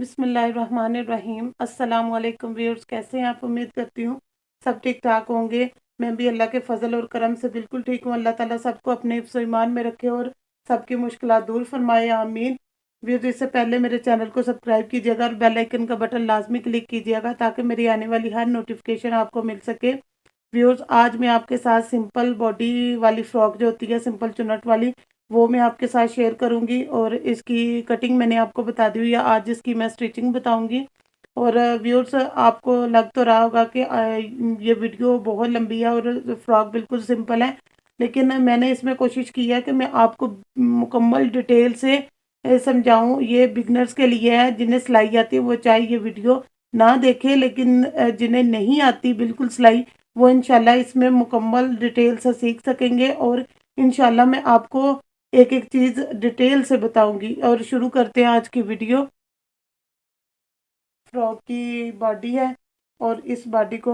बिस्मिल्लाहिर्रहमानिर्रहीम। अस्सलाम वालेकुम व्यूअर्स, कैसे हैं आप? उम्मीद करती हूँ सब ठीक ठाक होंगे। मैं भी अल्लाह के फजल और करम से बिल्कुल ठीक हूँ। अल्लाह ताला सबको अपने हिफ्ज़ व ईमान में रखे और सबकी मुश्किलात दूर फरमाए, आमीन। व्यूअर्स, इससे पहले मेरे चैनल को सब्सक्राइब कीजिएगा और बेल आइकन का बटन लाजमी क्लिक कीजिएगा ताकि मेरी आने वाली हर नोटिफिकेशन आपको मिल सके। व्यूअर्स, आज मैं आपके साथ सिंपल बॉडी वाली फ्रॉक जो होती है, सिंपल चुन्नट वाली, वो मैं आपके साथ शेयर करूंगी और इसकी कटिंग मैंने आपको बता दी हुई है। आज इसकी मैं स्टिचिंग बताऊंगी। और व्यूअर्स, आपको लग तो रहा होगा कि ये वीडियो बहुत लंबी है और फ्रॉक बिल्कुल सिंपल है, लेकिन मैंने इसमें कोशिश की है कि मैं आपको मुकम्मल डिटेल से समझाऊं। ये बिगनर्स के लिए है, जिन्हें सिलाई आती है वो चाहे ये वीडियो ना देखे, लेकिन जिन्हें नहीं आती बिल्कुल सिलाई, वो इंशाल्लाह इसमें मुकम्मल डिटेल से सीख सकेंगे। और इंशाल्लाह मैं आपको एक एक चीज़ डिटेल से बताऊंगी। और शुरू करते हैं आज की वीडियो। फ्रॉक की बॉडी है और इस बॉडी को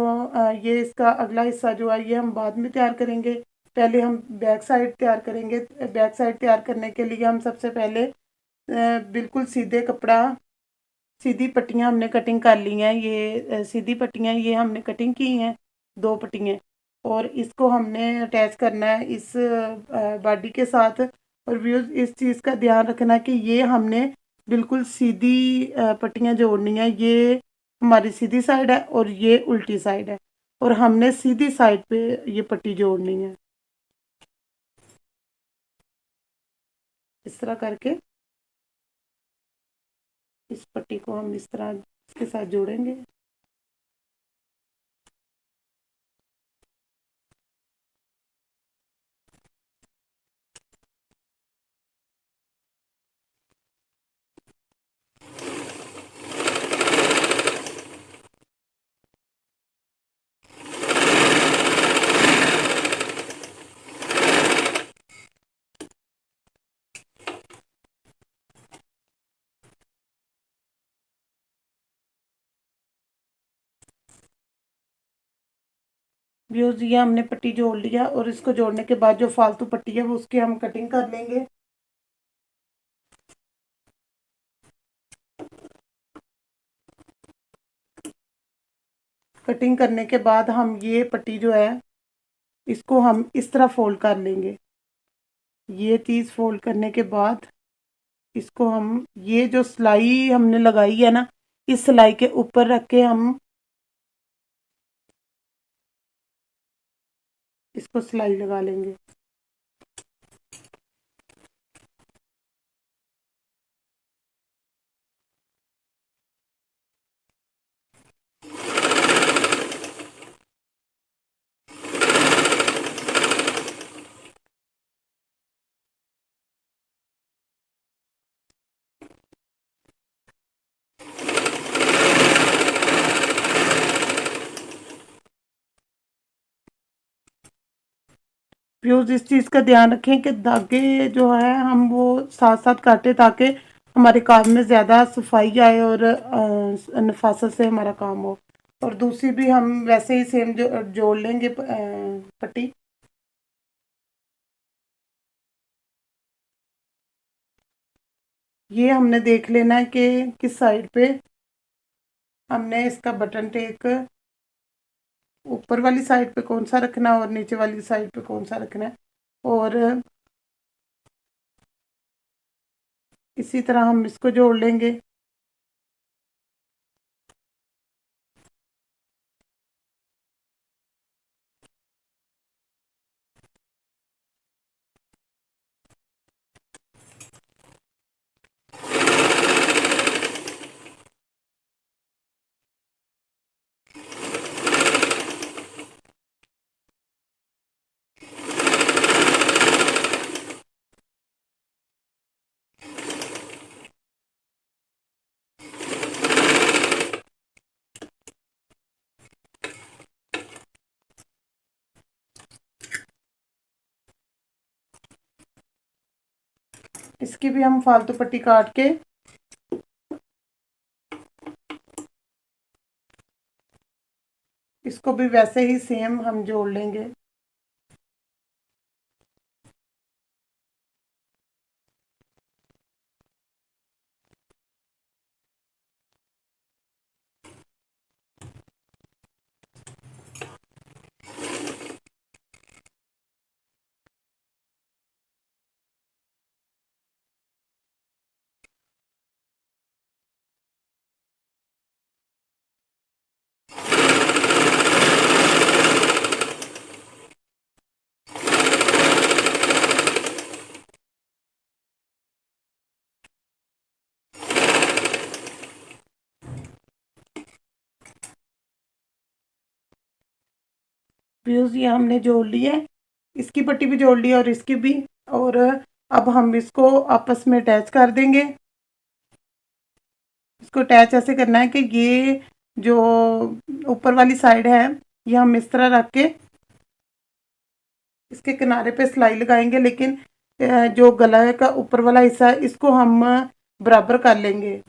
ये इसका अगला हिस्सा जो है ये हम बाद में तैयार करेंगे। पहले हम बैक साइड तैयार करेंगे। बैक साइड तैयार करने के लिए हम सबसे पहले बिल्कुल सीधे कपड़ा, सीधी पट्टियाँ हमने कटिंग कर ली हैं। ये सीधी पट्टियाँ ये हमने कटिंग की हैं, दो पट्टियाँ। और इसको हमने अटैच करना है इस बॉडी के साथ। और व्यूज, इस चीज़ का ध्यान रखना कि ये हमने बिल्कुल सीधी पट्टियाँ जोड़नी है। ये हमारी सीधी साइड है और ये उल्टी साइड है, और हमने सीधी साइड पे ये पट्टी जोड़नी है। इस तरह करके इस पट्टी को हम इस तरह इसके साथ जोड़ेंगे। व्यूज, ये हमने पट्टी जोड़ लिया और इसको जोड़ने के बाद जो फालतू पट्टी है वो उसकी हम कटिंग कर लेंगे। कटिंग करने के बाद हम ये पट्टी जो है इसको हम इस तरह फोल्ड कर लेंगे। ये चीज़ फोल्ड करने के बाद इसको हम, ये जो सिलाई हमने लगाई है ना, इस सिलाई के ऊपर रख के हम इसको सिलाई लगा लेंगे। व्यूज, इस चीज़ का ध्यान रखें कि धागे जो है हम वो साथ साथ काटें ताकि हमारे काम में ज़्यादा सफाई आए और नफासत से हमारा काम हो। और दूसरी भी हम वैसे ही सेम जोड़ लेंगे पट्टी। ये हमने देख लेना है कि किस साइड पे हमने इसका बटन टेक ऊपर वाली साइड पे कौन सा रखना है और नीचे वाली साइड पे कौन सा रखना है। और इसी तरह हम इसको जोड़ लेंगे। इसकी भी हम फालतू पट्टी काट के इसको भी वैसे ही सेम हम जोड़ लेंगे। व्यूज ये हमने जोड़ लिया है, इसकी पट्टी भी जोड़ ली है और इसकी भी। और अब हम इसको आपस में अटैच कर देंगे। इसको अटैच ऐसे करना है कि ये जो ऊपर वाली साइड है ये हम इस तरह रख के इसके किनारे पे सिलाई लगाएंगे, लेकिन जो गला का ऊपर वाला हिस्सा है इसको हम बराबर कर लेंगे।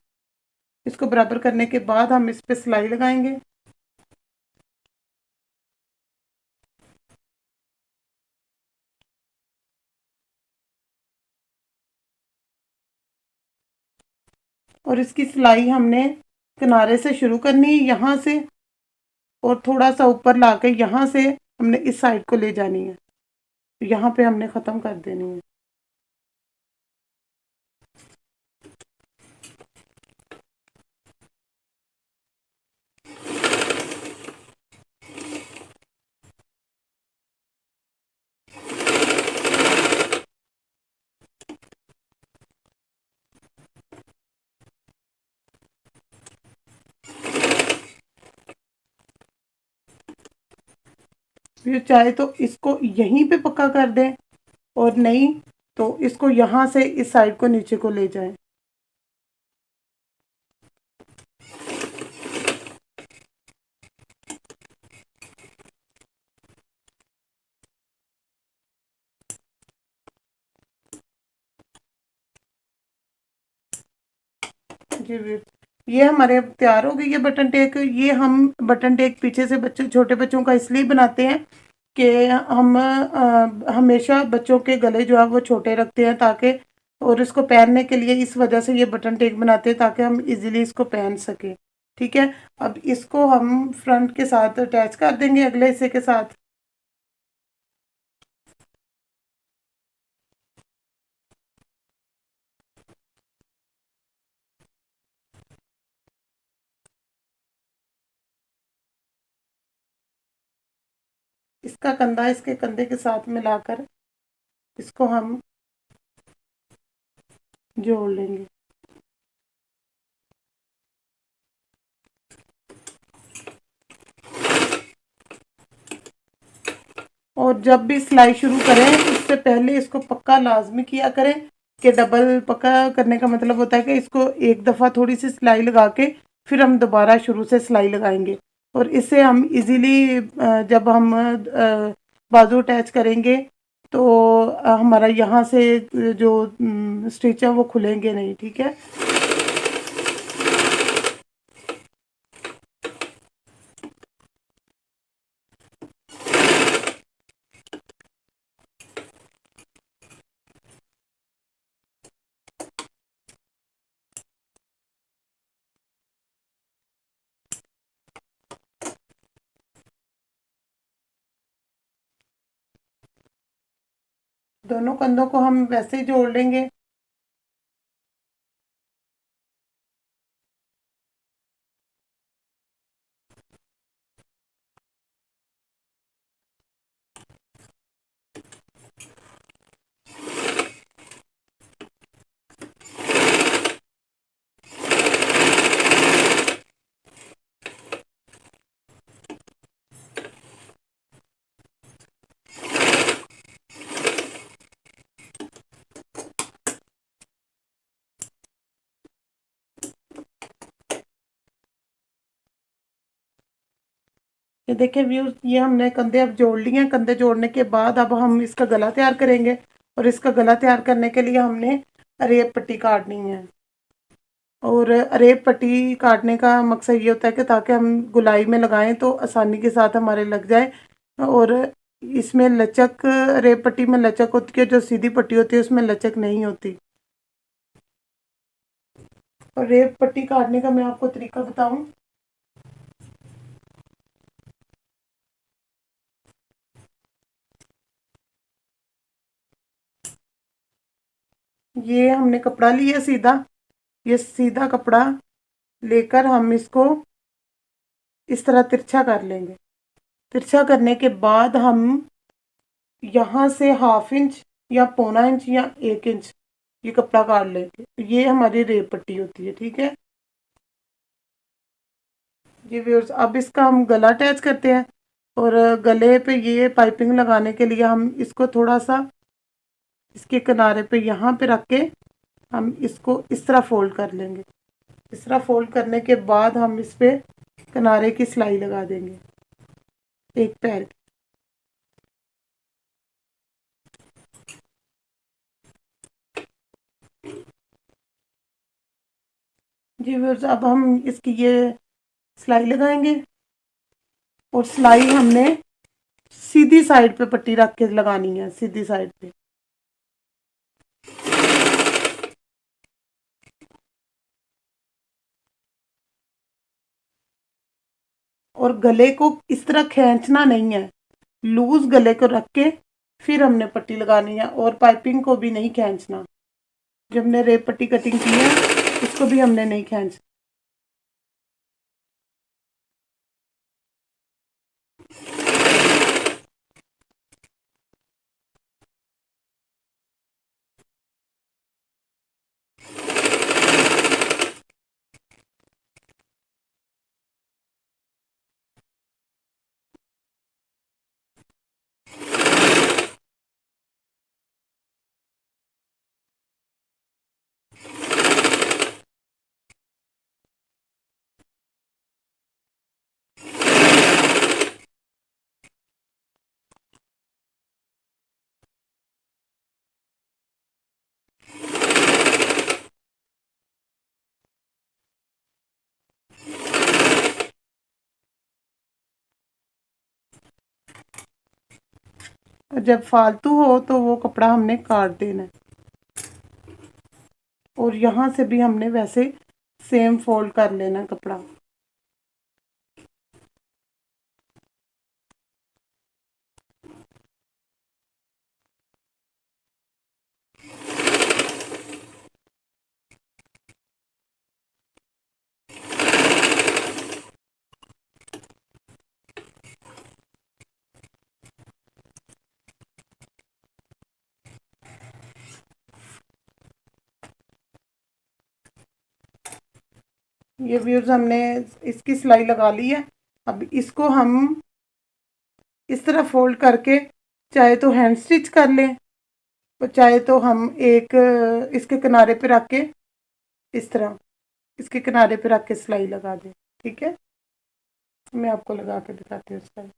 इसको बराबर करने के बाद हम इस पे सिलाई लगाएंगे। और इसकी सिलाई हमने किनारे से शुरू करनी है, यहाँ से, और थोड़ा सा ऊपर लाके यहाँ से हमने इस साइड को ले जानी है, यहाँ पे हमने ख़त्म कर देनी है। फिर चाहे तो इसको यहीं पे पक्का कर दें, और नहीं तो इसको यहाँ से इस साइड को नीचे को ले जाएं। जी ये हमारे अब तैयार हो गई है बटन टेक। ये हम बटन टेक पीछे से बच्चों, छोटे बच्चों का इसलिए बनाते हैं कि हम हमेशा बच्चों के गले जो है वो छोटे रखते हैं, ताकि, और इसको पहनने के लिए इस वजह से ये बटन टेक बनाते हैं ताकि हम इजीली इसको पहन सकें। ठीक है, अब इसको हम फ्रंट के साथ अटैच कर देंगे अगले हिस्से के साथ। इसका कंधा इसके कंधे के साथ मिलाकर इसको हम जोड़ लेंगे। और जब भी सिलाई शुरू करें उससे पहले इसको पक्का लाजमी किया करें कि डबल पक्का करने का मतलब होता है कि इसको एक दफ़ा थोड़ी सी सिलाई लगा के फिर हम दोबारा शुरू से सिलाई लगाएंगे, और इससे हम इजीली जब हम बाजू अटैच करेंगे तो हमारा यहाँ से जो स्टिच है वो खुलेंगे नहीं। ठीक है, दोनों कंधों को हम वैसे ही जोड़ लेंगे। ये देखिए व्यूज, ये हमने कंधे अब जोड़ लिए हैं। कंधे जोड़ने के बाद अब हम इसका गला तैयार करेंगे, और इसका गला तैयार करने के लिए हमने अरेब पट्टी काटनी है। और अरेब पट्टी काटने का मकसद ये होता है कि ताकि हम गुलाई में लगाएं तो आसानी के साथ हमारे लग जाए, और इसमें लचक, अरेब पट्टी में लचक होती है, जो सीधी पट्टी होती है उसमें लचक नहीं होती। और अरेब पट्टी काटने का मैं आपको तरीका बताऊं। ये हमने कपड़ा लिया सीधा, ये सीधा कपड़ा लेकर हम इसको इस तरह तिरछा कर लेंगे। तिरछा करने के बाद हम यहाँ से 1/2 इंच या 1/4 इंच या 1 इंच ये कपड़ा काट लेंगे। ये हमारी रेप पट्टी होती है। ठीक है जी व्यूअर्स, अब इसका हम गला अटैच करते हैं। और गले पे ये पाइपिंग लगाने के लिए हम इसको थोड़ा सा इसके किनारे पे यहाँ पे रख के हम इसको इस तरह फोल्ड कर लेंगे। इस तरह फोल्ड करने के बाद हम इस पे किनारे की सिलाई लगा देंगे एक पैर की। जी व्यूअर्स, अब हम इसकी ये सिलाई लगाएंगे और सिलाई हमने सीधी साइड पे पट्टी रख के लगानी है, सीधी साइड पे। और गले को इस तरह खींचना नहीं है, लूज गले को रख के फिर हमने पट्टी लगानी है और पाइपिंग को भी नहीं खींचना। जब हमने रेप पट्टी कटिंग की है इसको भी हमने नहीं खींचना। और जब फालतू हो तो वो कपड़ा हमने काट देना है। और यहाँ से भी हमने वैसे सेम फोल्ड कर लेना कपड़ा। ये व्यूअर्स हमने इसकी सिलाई लगा ली है। अब इसको हम इस तरह फोल्ड करके चाहे तो हैंड स्टिच कर लें और चाहे तो हम एक इसके किनारे पे रख के इस तरह इसके किनारे पे रख के सिलाई लगा दें। ठीक है, मैं आपको लगा के दिखाती हूँ सिलाई।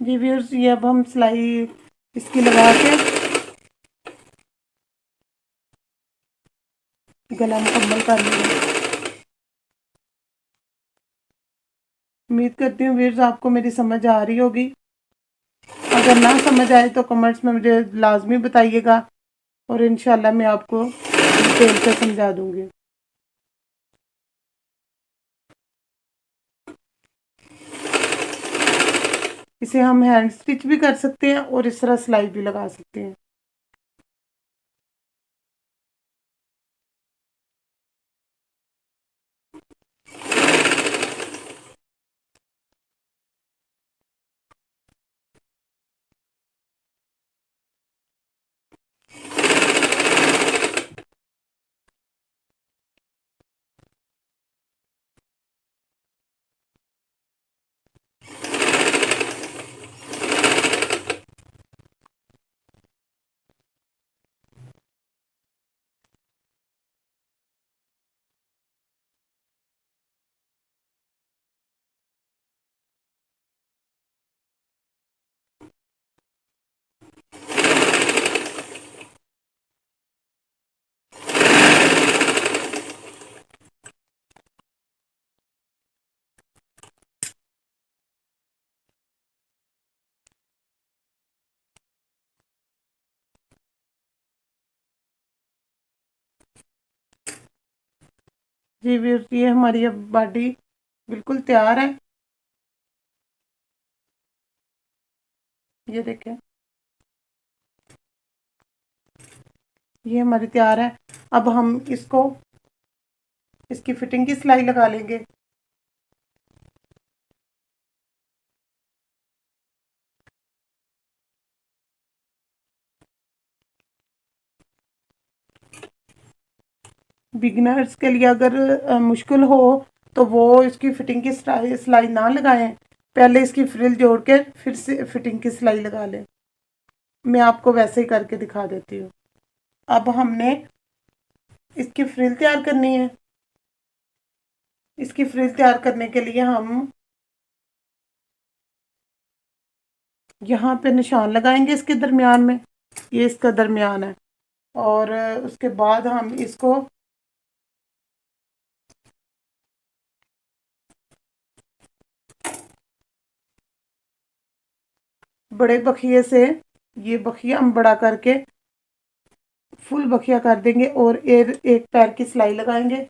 जी व्यूअर्स, ये अब हम सिलाई इसकी लगा के गला मुकम्मल कर लेंगे। उम्मीद करती हूँ व्यूअर्स आपको मेरी समझ आ रही होगी। अगर ना समझ आए तो कमेंट्स में मुझे लाजमी बताइएगा और इंशाल्लाह मैं आपको डिटेल से समझा दूँगी। इसे हम हैंड स्टिच भी कर सकते हैं और इस तरह सिलाई भी लगा सकते हैं। जी व्यूअर्स, ये हमारी अब बॉडी बिल्कुल तैयार है। ये देखें, ये हमारी तैयार है। अब हम इसको, इसकी फिटिंग की सिलाई लगा लेंगे। बिगिनर्स के लिए अगर मुश्किल हो तो वो इसकी फिटिंग की सिलाई ना लगाएं, पहले इसकी फ्रिल जोड़ के फिर से फिटिंग की सिलाई लगा लें। मैं आपको वैसे ही करके दिखा देती हूँ। अब हमने इसकी फ्रिल तैयार करनी है। इसकी फ्रिल तैयार करने के लिए हम यहाँ पे निशान लगाएंगे इसके दरमियान में, ये इसका दरमियान है। और उसके बाद हम इसको बड़े बखिए से, ये बखिया हम बड़ा करके फुल बखिया कर देंगे और एक पैर की सिलाई लगाएंगे।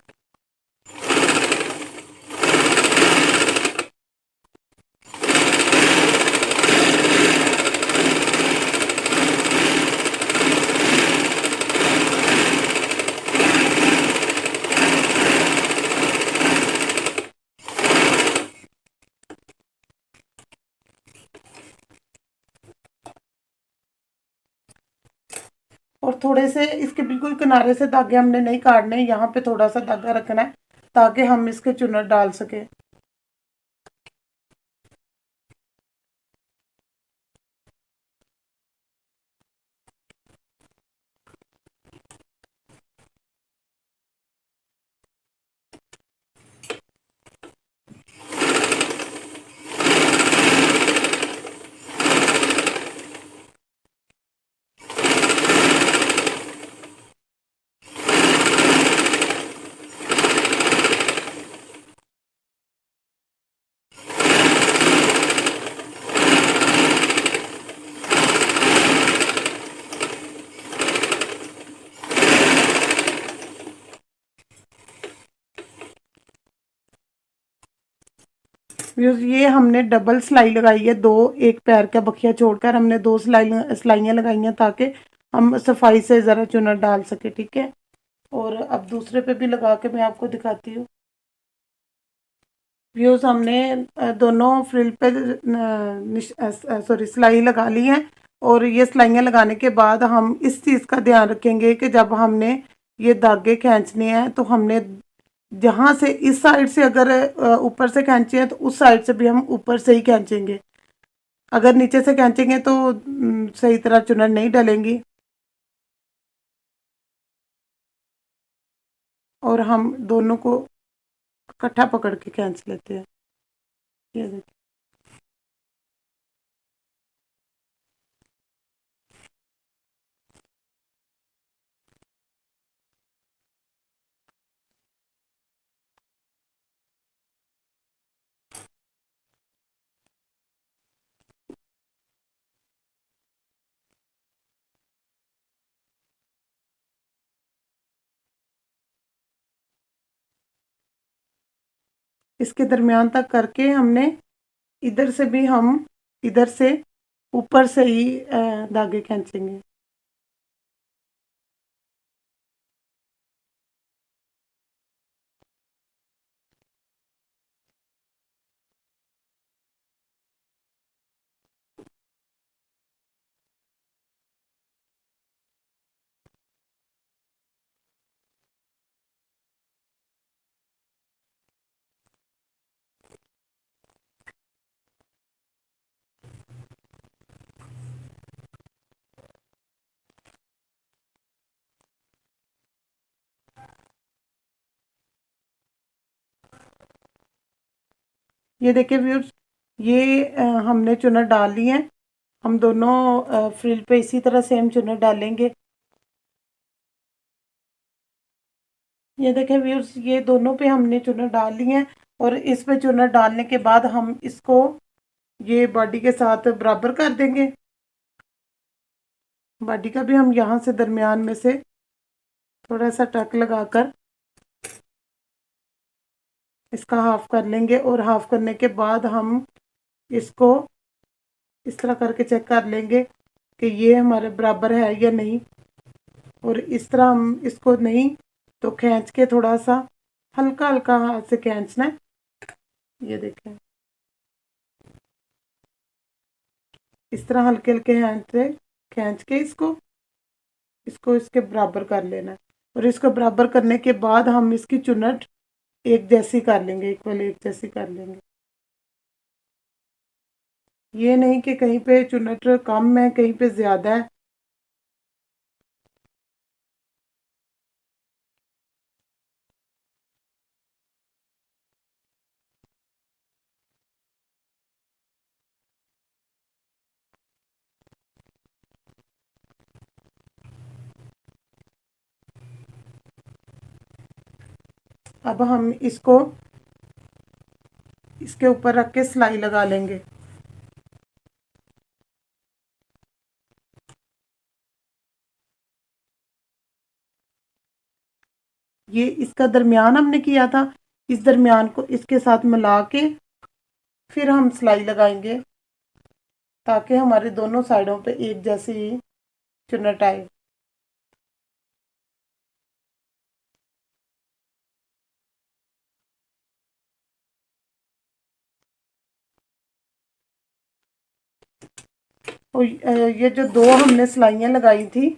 और थोड़े से इसके बिल्कुल किनारे से धागे हमने नहीं काटने, यहाँ पे थोड़ा सा धागा रखना है ताकि हम इसके चुन्नट डाल सके। ये हमने डबल सिलाई लगाई है, दो, एक पैर का बखिया छोड़कर हमने दो सिलाइयाँ लगाई हैं ताकि हम सफाई से ज़रा चुनट डाल सके। ठीक है, और अब दूसरे पे भी लगा के मैं आपको दिखाती हूँ। व्यूज हमने दोनों फ्रिल पे सॉरी सिलाई लगा ली है। और ये सिलाइयाँ लगाने के बाद हम इस चीज़ का ध्यान रखेंगे कि जब हमने ये धागे खींचने हैं तो हमने जहाँ से इस साइड से अगर ऊपर से खींचे हैं तो उस साइड से भी हम ऊपर से ही खींचेंगे। अगर नीचे से खींचेंगे तो सही तरह चुनट नहीं डलेंगी। और हम दोनों को इकट्ठा पकड़ के खींच लेते हैं। ये देखिए, इसके दरमियान तक करके हमने इधर से भी हम इधर से ऊपर से ही धागे खींचेंगे। ये देखिए व्यूअर्स, ये हमने चुनट डाल ली है। हम दोनों फ्रिल पे इसी तरह सेम चुनट डालेंगे। ये देखें व्यूअर्स, ये दोनों पे हमने चुनट डाल ली है। और इस पे चुनट डालने के बाद हम इसको ये बॉडी के साथ बराबर कर देंगे। बॉडी का भी हम यहाँ से दरमियान में से थोड़ा सा टक लगाकर इसका हाफ कर लेंगे। और हाफ करने के बाद हम इसको इस तरह करके चेक कर लेंगे कि ये हमारे बराबर है या नहीं। और इस तरह हम इसको नहीं तो खींच के थोड़ा सा हल्का हल्का हाथ से खींचना है। ये देखें, इस तरह हल्के हल्के हाथ से खींच के इसको इसको इसके बराबर कर लेना है। और इसको बराबर करने के बाद हम इसकी चुनट एक जैसी कर लेंगे, इक्वल एक जैसी कर लेंगे। ये नहीं कि कहीं पे चुनट कम है कहीं पे ज़्यादा है। अब हम इसको इसके ऊपर रख के सिलाई लगा लेंगे। ये इसका दरमियान हमने किया था, इस दरमियान को इसके साथ मिला के फिर हम सिलाई लगाएंगे ताकि हमारे दोनों साइडों पे एक जैसी चुन्नट आए। और ये जो दो हमने सिलाइयाँ लगाई थी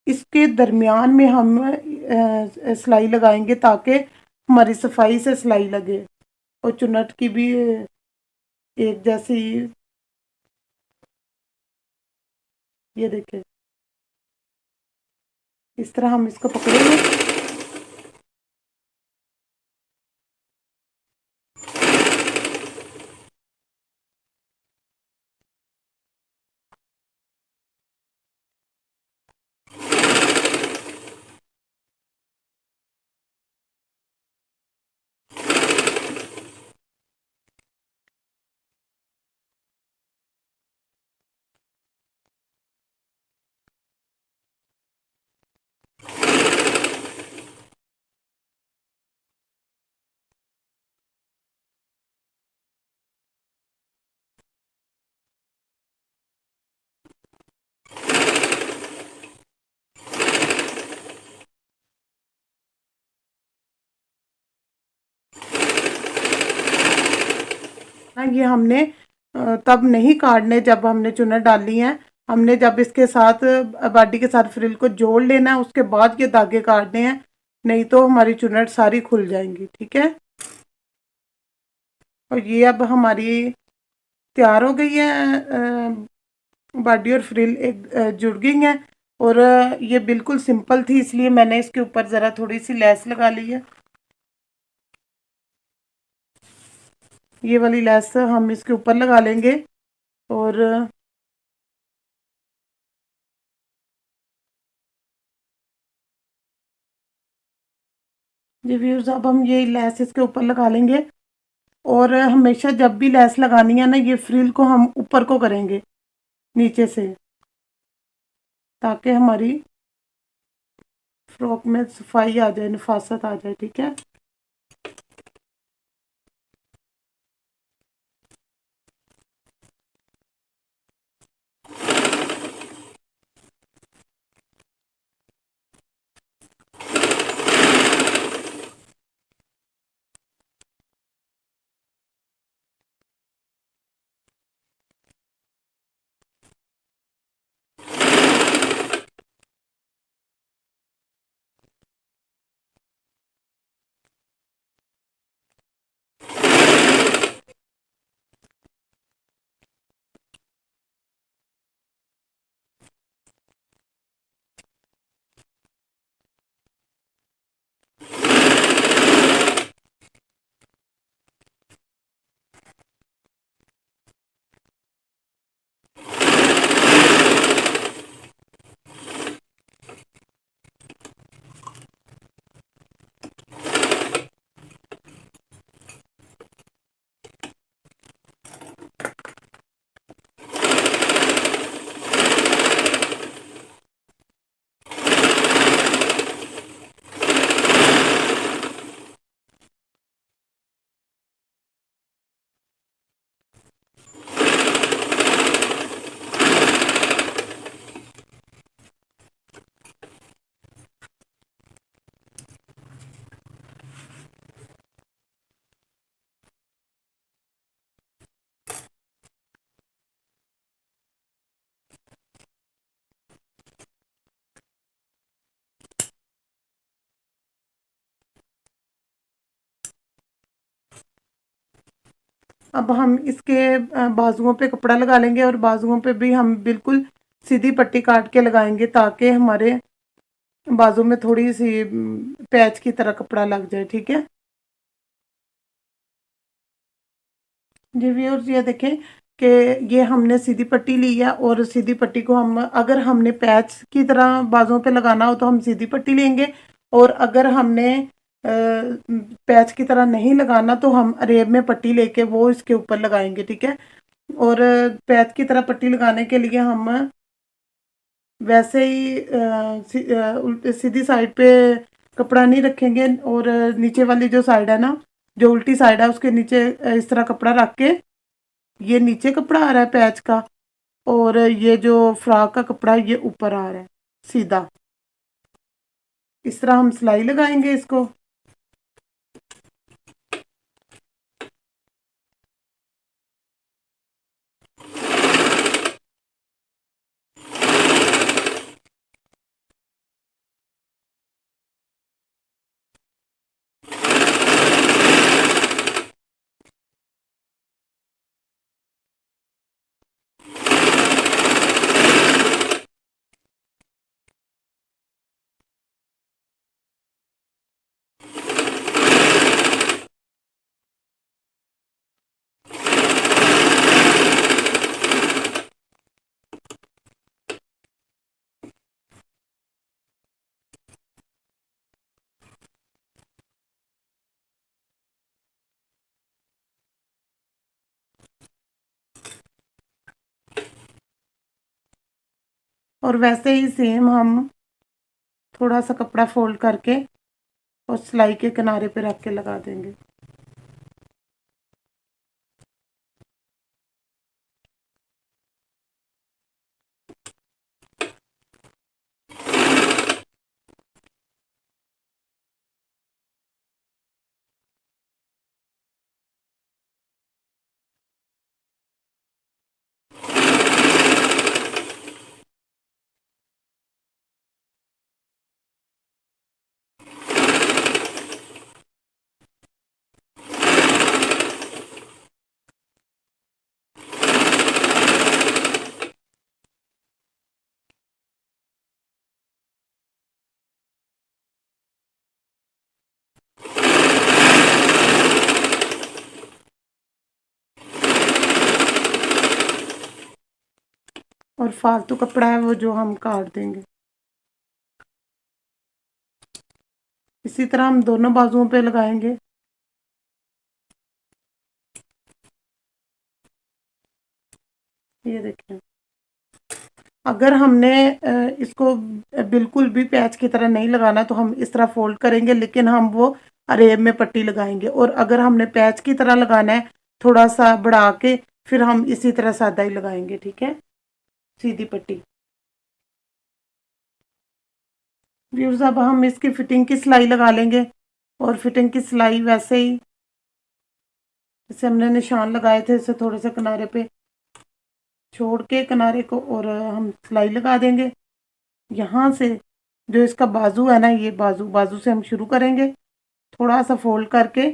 इसके दरमियान में हम सिलाई लगाएंगे ताकि हमारी सफाई से सिलाई लगे और चुन्नट की भी एक जैसी। ये देखें, इस तरह हम इसको पकड़ेंगे। ना ये हमने तब नहीं काटने जब हमने चुन्नट डाली है, हमने जब इसके साथ बाडी के साथ फ्रिल को जोड़ लेना है उसके बाद ये धागे काटने हैं, नहीं तो हमारी चुन्नट सारी खुल जाएंगी। ठीक है, और ये अब हमारी तैयार हो गई है बाडी और फ्रिल एक जुड़ गई हैं। और ये बिल्कुल सिंपल थी इसलिए मैंने इसके ऊपर ज़रा थोड़ी सी लेस लगा ली है। ये वाली लेस हम इसके ऊपर लगा लेंगे। और जी व्यूअर्स, अब हम ये लेस इसके ऊपर लगा लेंगे। और हमेशा जब भी लेस लगानी है ना ये फ्रिल को हम ऊपर को करेंगे नीचे से ताकि हमारी फ्रॉक में सफाई आ जाए, नफासत आ जाए। ठीक है, अब हम इसके बाजुओं पे कपड़ा लगा लेंगे और बाजुओं पे भी हम बिल्कुल सीधी पट्टी काट के लगाएंगे ताकि हमारे बाजू में थोड़ी सी पैच की तरह कपड़ा लग जाए। ठीक है जी व्यूअर्स, ये देखें कि ये हमने सीधी पट्टी ली है और सीधी पट्टी को हम, अगर हमने पैच की तरह बाजुओं पे लगाना हो तो हम सीधी पट्टी लेंगे, और अगर हमने पैच की तरह नहीं लगाना तो हम अरेब में पट्टी लेके वो इसके ऊपर लगाएंगे। ठीक है, और पैच की तरह पट्टी लगाने के लिए हम वैसे ही सीधी साइड पे कपड़ा नहीं रखेंगे, और नीचे वाली जो साइड है ना, जो उल्टी साइड है उसके नीचे इस तरह कपड़ा रख के, ये नीचे कपड़ा आ रहा है पैच का, और ये जो फ्रॉक का कपड़ा है ये ऊपर आ रहा है सीधा। इस तरह हम सिलाई लगाएंगे इसको। और वैसे ही सेम हम थोड़ा सा कपड़ा फोल्ड करके और सिलाई के किनारे पे रख के लगा देंगे। और फालतू कपड़ा है वो जो हम काट देंगे। इसी तरह हम दोनों बाजुओं पे लगाएंगे। ये देखिए, अगर हमने इसको बिल्कुल भी पैच की तरह नहीं लगाना तो हम इस तरह फोल्ड करेंगे, लेकिन हम वो अरेब में पट्टी लगाएंगे। और अगर हमने पैच की तरह लगाना है थोड़ा सा बढ़ा के, फिर हम इसी तरह सादा ही लगाएंगे। ठीक है, सीधी पट्टी। व्यूअर्स, अब हम इसकी फिटिंग की सिलाई लगा लेंगे, और फिटिंग की सिलाई वैसे ही जैसे हमने निशान लगाए थे इसे थोड़े से किनारे पे छोड़ के किनारे को, और हम सिलाई लगा देंगे। यहाँ से जो इसका बाजू है ना, ये बाजू बाजू से हम शुरू करेंगे थोड़ा सा फोल्ड करके,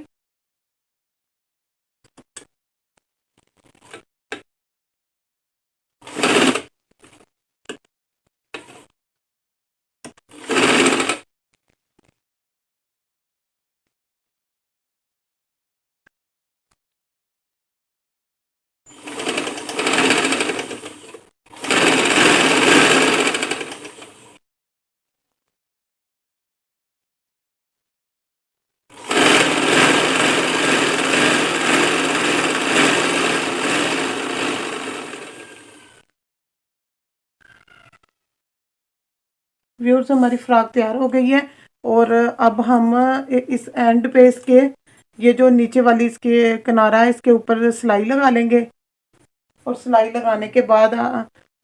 व्यूअर्स हमारी फ्रॉक तैयार हो गई है। और अब हम इस एंड पे इसके, ये जो नीचे वाली इसके किनारा है इसके ऊपर सिलाई लगा लेंगे। और सिलाई लगाने के बाद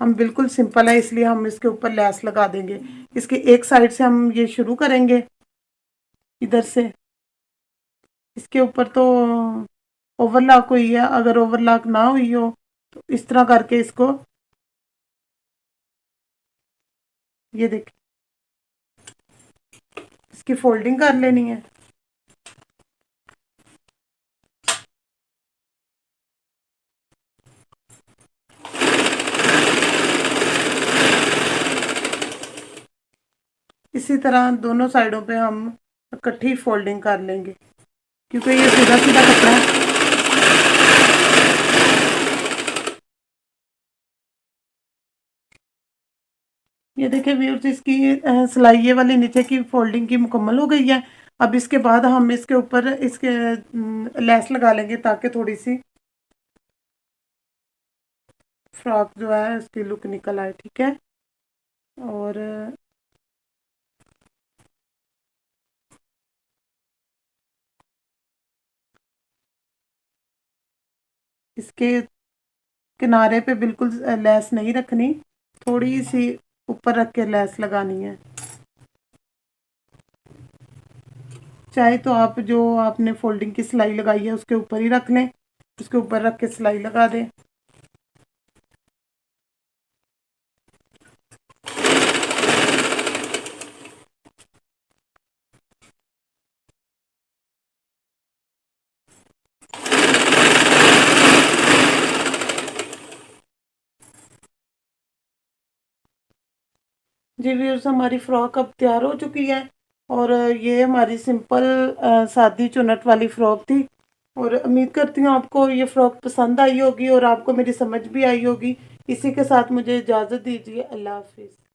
हम बिल्कुल सिंपल है इसलिए हम इसके ऊपर लेस लगा देंगे। इसके एक साइड से हम ये शुरू करेंगे, इधर से इसके ऊपर तो ओवरलॉक हुई है, अगर ओवरलॉक ना हुई हो तो इस तरह करके इसको, ये देखिए, इसकी फोल्डिंग कर लेनी है। इसी तरह दोनों साइडों पे हम इकट्ठी फोल्डिंग कर लेंगे, क्योंकि ये सीधा सीधा कपड़ा है। ये देखिए व्यूअर्स, इसकी सिलाई ये वाली नीचे की फोल्डिंग की मुकम्मल हो गई है। अब इसके बाद हम इसके ऊपर इसके लेस लगा लेंगे, ताकि थोड़ी सी फ्रॉक जो है उसकी लुक निकल आए। ठीक है, और इसके किनारे पे बिल्कुल लेस नहीं रखनी, थोड़ी सी ऊपर रख के लेस लगानी है। चाहे तो आप जो आपने फोल्डिंग की सिलाई लगाई है उसके ऊपर ही रख लें, उसके ऊपर रख के सिलाई लगा दें। जी व्यूअर्स, हमारी फ्रॉक अब तैयार हो चुकी है, और ये हमारी सिंपल सादी चुनट वाली फ्रॉक थी। और उम्मीद करती हूँ आपको ये फ्रॉक पसंद आई होगी और आपको मेरी समझ भी आई होगी। इसी के साथ मुझे इजाज़त दीजिए। अल्लाह हाफिज़।